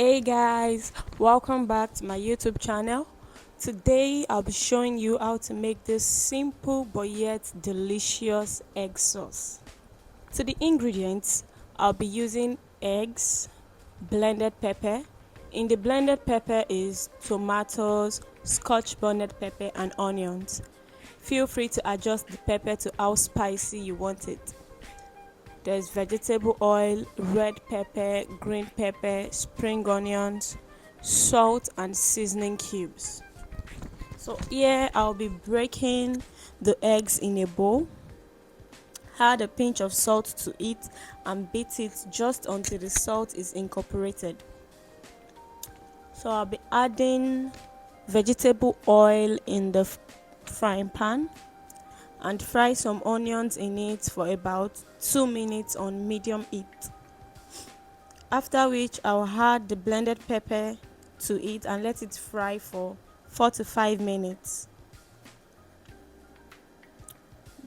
Hey guys, welcome back to my YouTube channel. Today I'll be showing you how to make this simple but yet delicious egg sauce. To the ingredients, I'll be using eggs, blended pepper. In the blended pepper is tomatoes, scotch bonnet pepper and onions. Feel free to adjust the pepper to how spicy you want it. There's vegetable oil, red pepper, green pepper, spring onions, salt and seasoning cubes. So here I'll be breaking the eggs in a bowl. Add a pinch of salt to it and beat it just until the salt is incorporated. So I'll be adding vegetable oil in the frying pan and fry some onions in it for about 2 minutes on medium heat. After which I'll add the blended pepper to it and let it fry for 4 to 5 minutes.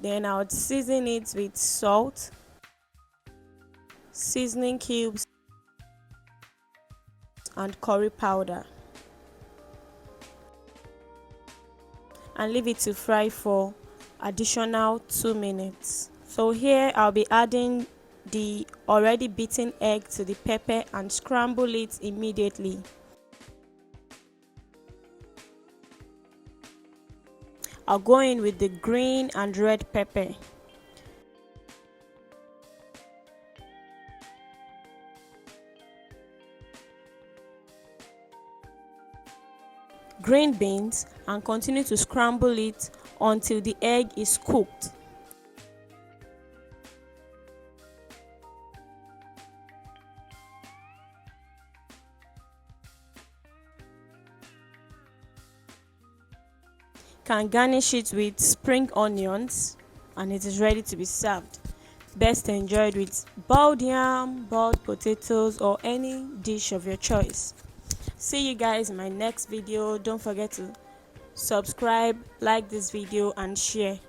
Then I'll season it with salt, seasoning cubes and curry powder and leave it to fry for additional 2 minutes. So here I'll be adding the already beaten egg to the pepper and scramble it immediately. I'll go in with the green and red pepper. Green beans and continue to scramble it until the egg is cooked. Can garnish it with spring onions and it is ready to be served. Best enjoyed with boiled yam, boiled potatoes or any dish of your choice. See you guys in my next video. Don't forget to subscribe, like this video and share.